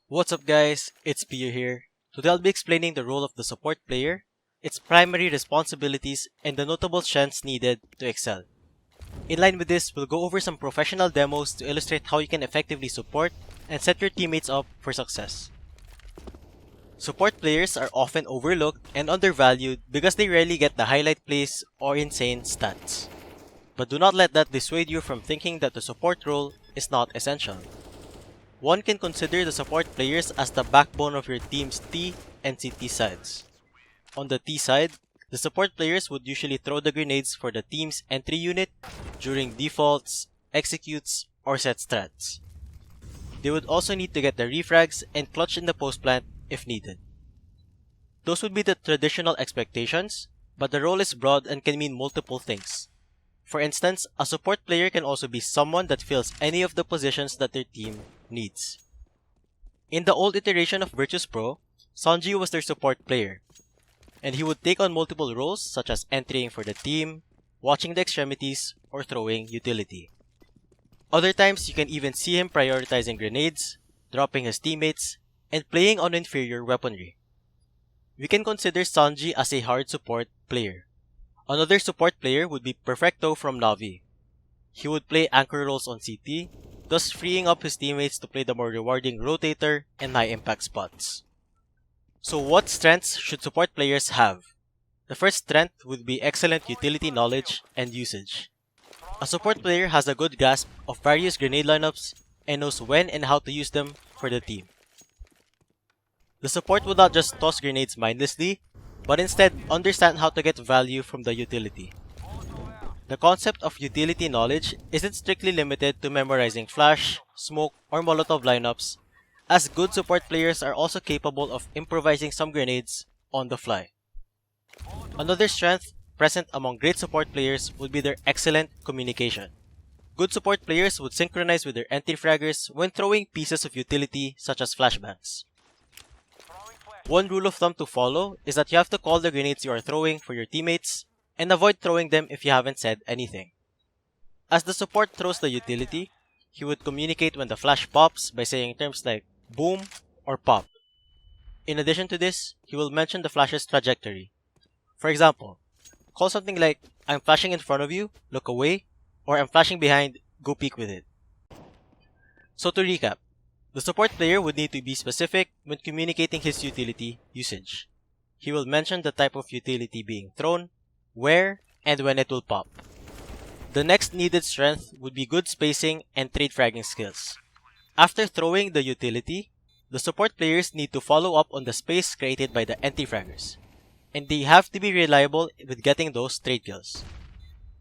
What's up guys, it's Pio here. Today I'll be explaining the role of the support player, its primary responsibilities, and the notable strengths needed to excel. In line with this, we'll go over some professional demos to illustrate how you can effectively support and set your teammates up for success. Support players are often overlooked and undervalued because they rarely get the highlight plays or insane stats. But do not let that dissuade you from thinking that the support role is not essential. One can consider the support players as the backbone of your team's T and CT sides. On the T side, the support players would usually throw the grenades for the team's entry unit during defaults, executes, or set strats. They would also need to get the refrags and clutch in the post plant if needed. Those would be the traditional expectations, but the role is broad and can mean multiple things. For instance, a support player can also be someone that fills any of the positions that their team needs. In the old iteration of Virtus Pro, SANJI was their support player, and he would take on multiple roles such as entering for the team, watching the extremities, or throwing utility. Other times, you can even see him prioritizing grenades, dropping his teammates, and playing on inferior weaponry. We can consider SANJI as a hard support player. Another support player would be Perfecto from Navi. He would play anchor roles on CT, thus freeing up his teammates to play the more rewarding rotator and high impact spots. So what strengths should support players have? The first strength would be excellent utility knowledge and usage. A support player has a good grasp of various grenade lineups and knows when and how to use them for the team. The support would not just toss grenades mindlessly, but instead understand how to get value from the utility. The concept of utility knowledge isn't strictly limited to memorizing flash, smoke, or molotov lineups, as good support players are also capable of improvising some grenades on the fly. Another strength present among great support players would be their excellent communication. Good support players would synchronize with their anti-fraggers when throwing pieces of utility such as flashbangs. One rule of thumb to follow is that you have to call the grenades you are throwing for your teammates and avoid throwing them if you haven't said anything. As the support throws the utility, he would communicate when the flash pops by saying terms like boom or pop. In addition to this, he will mention the flash's trajectory. For example, call something like, I'm flashing in front of you, look away, or I'm flashing behind, go peek with it. So to recap, the support player would need to be specific when communicating his utility usage. He will mention the type of utility being thrown, where, and when it will pop. The next needed strength would be good spacing and trade fragging skills. After throwing the utility, the support players need to follow up on the space created by the anti-fraggers, and they have to be reliable with getting those trade kills.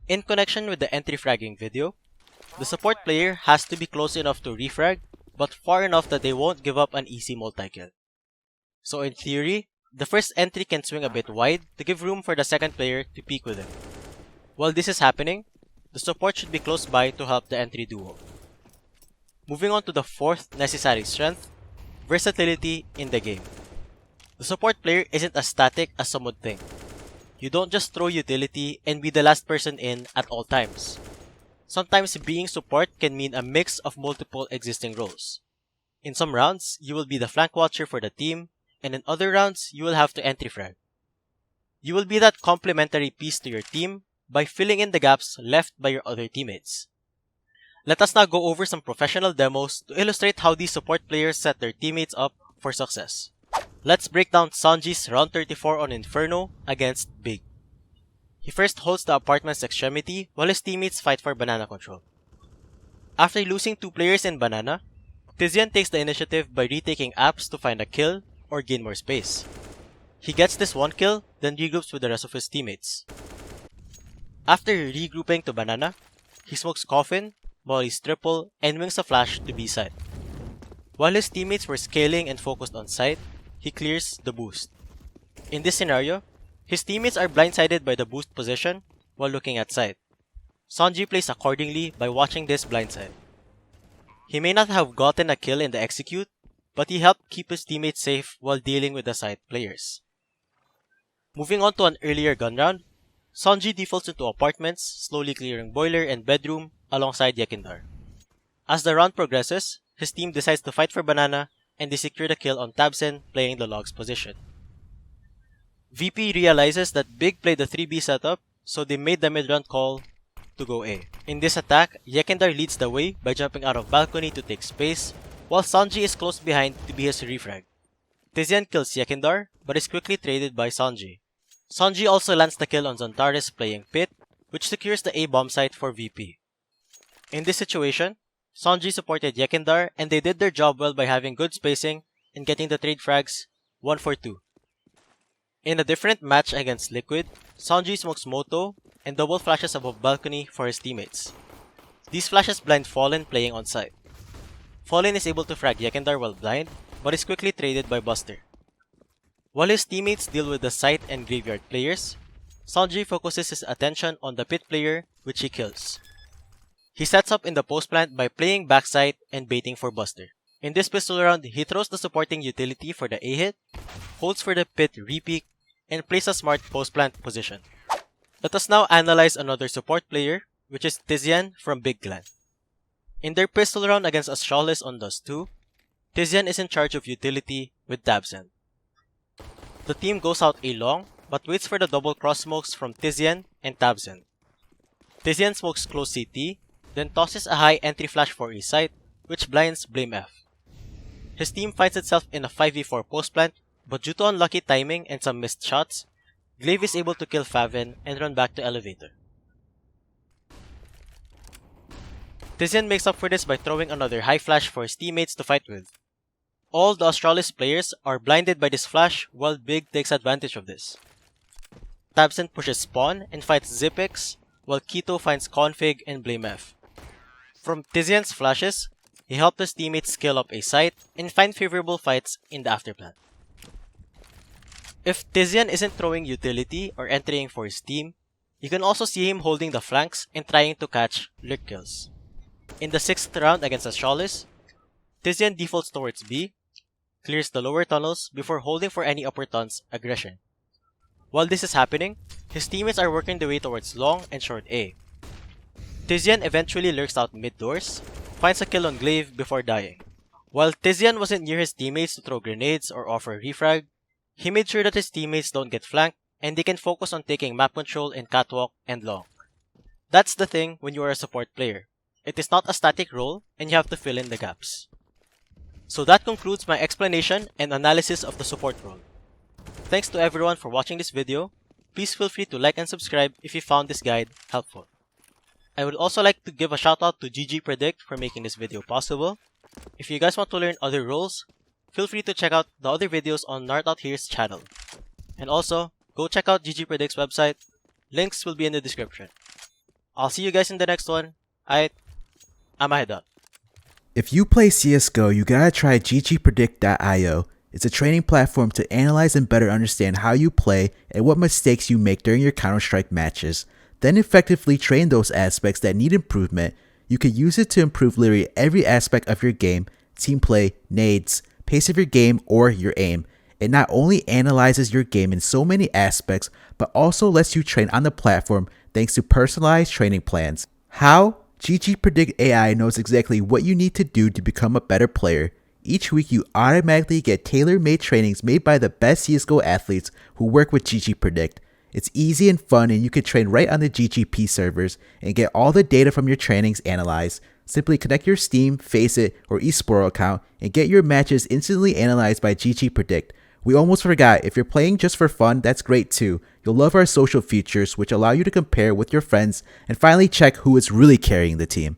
In connection with the anti-fragging video, the support player has to be close enough to refrag, but far enough that they won't give up an easy multi-kill. So in theory, the first entry can swing a bit wide to give room for the second player to peek with him. While this is happening, the support should be close by to help the entry duo. Moving on to the fourth necessary strength, versatility in the game. The support player isn't as static as some would think. You don't just throw utility and be the last person in at all times. Sometimes being support can mean a mix of multiple existing roles. In some rounds, you will be the flank watcher for the team, and in other rounds, you will have to entry frag. You will be that complementary piece to your team by filling in the gaps left by your other teammates. Let us now go over some professional demos to illustrate how these support players set their teammates up for success. Let's break down SANJI's round 34 on Inferno against Big. He first holds the apartment's extremity while his teammates fight for banana control. After losing 2 players in banana, tiziaN takes the initiative by retaking apps to find a kill or gain more space. He gets this 1 kill, then regroups with the rest of his teammates. After regrouping to banana, he smokes coffin, mollies triple, and wings a flash to B side. While his teammates were scaling and focused on site, he clears the boost. In this scenario, his teammates are blindsided by the boost position while looking at site. SANJI plays accordingly by watching this blindside. He may not have gotten a kill in the execute, but he helped keep his teammates safe while dealing with the site players. Moving on to an earlier gun round, SANJI defaults into apartments, slowly clearing boiler and bedroom alongside Yekindar. As the round progresses, his team decides to fight for banana and they secure the kill on tiziaN playing the Log's position. VP realizes that Big played the 3B setup, so they made the mid-run call to go A. In this attack, Yekindar leads the way by jumping out of balcony to take space, while SANJI is close behind to be his refrag. tiziaN kills Yekindar, but is quickly traded by SANJI. SANJI also lands the kill on Xantares playing Pit, which secures the A bomb site for VP. In this situation, SANJI supported Yekindar and they did their job well by having good spacing and getting the trade frags 1 for 2. In a different match against Liquid, SANJI smokes Moto and double flashes above balcony for his teammates. These flashes blind Fallen playing on site. Fallen is able to frag Yekindar while blind, but is quickly traded by Buster. While his teammates deal with the site and graveyard players, SANJI focuses his attention on the pit player, which he kills. He sets up in the post plant by playing backside and baiting for Buster. In this pistol round, he throws the supporting utility for the A hit, holds for the pit repeak, and plays a smart post plant position. Let us now analyze another support player, which is tiziaN from Big Clan. In their pistol round against Astralis on Dust 2, tiziaN is in charge of utility with tiziaN. The team goes out A long, but waits for the double cross smokes from tiziaN and tiziaN. tiziaN smokes close CT, then tosses a high entry flash for A site, which blinds Blame F. His team finds itself in a 5v4 post plant, but due to unlucky timing and some missed shots, Glaive is able to kill Faven and run back to elevator. tiziaN makes up for this by throwing another high flash for his teammates to fight with. All the Astralis players are blinded by this flash while Big takes advantage of this. tiziaN pushes spawn and fights Zipix, while Kito finds config and Blame F. From tiziaN's flashes, he helped his teammates scale up A site and find favorable fights in the afterplan. If tiziaN isn't throwing utility or entering for his team, you can also see him holding the flanks and trying to catch lurk kills. In the 6th round against Astralis, tiziaN defaults towards B, clears the lower tunnels before holding for any upper tunnels aggression. While this is happening, his teammates are working their way towards long and short A. tiziaN eventually lurks out mid doors, finds a kill on Glaive before dying. While tiziaN wasn't near his teammates to throw grenades or offer refrag, he made sure that his teammates don't get flanked and they can focus on taking map control in catwalk and long. That's the thing when you are a support player. It is not a static role and you have to fill in the gaps. So that concludes my explanation and analysis of the support role. Thanks to everyone for watching this video. Please feel free to like and subscribe if you found this guide helpful. I would also like to give a shout out to GGpredict for making this video possible. If you guys want to learn other roles, feel free to check out the other videos on Nartouthere's channel. And also, go check out GGpredict's website. Links will be in the description. I'll see you guys in the next one. I'm a head out. If you play CSGO, you gotta try GGpredict.io. It's a training platform to analyze and better understand how you play and what mistakes you make during your Counter-Strike matches. Then effectively train those aspects that need improvement. You can use it to improve literally every aspect of your game, team play, nades, pace of your game, or your aim. It not only analyzes your game in so many aspects, but also lets you train on the platform thanks to personalized training plans. How? GGpredict AI knows exactly what you need to do to become a better player. Each week you automatically get tailor-made trainings made by the best CSGO athletes who work with GGpredict. It's easy and fun and you can train right on the GGP servers and get all the data from your trainings analyzed. Simply connect your Steam, Faceit, or eSporo account and get your matches instantly analyzed by GGpredict. We almost forgot, if you're playing just for fun, that's great too. You'll love our social features which allow you to compare with your friends and finally check who is really carrying the team.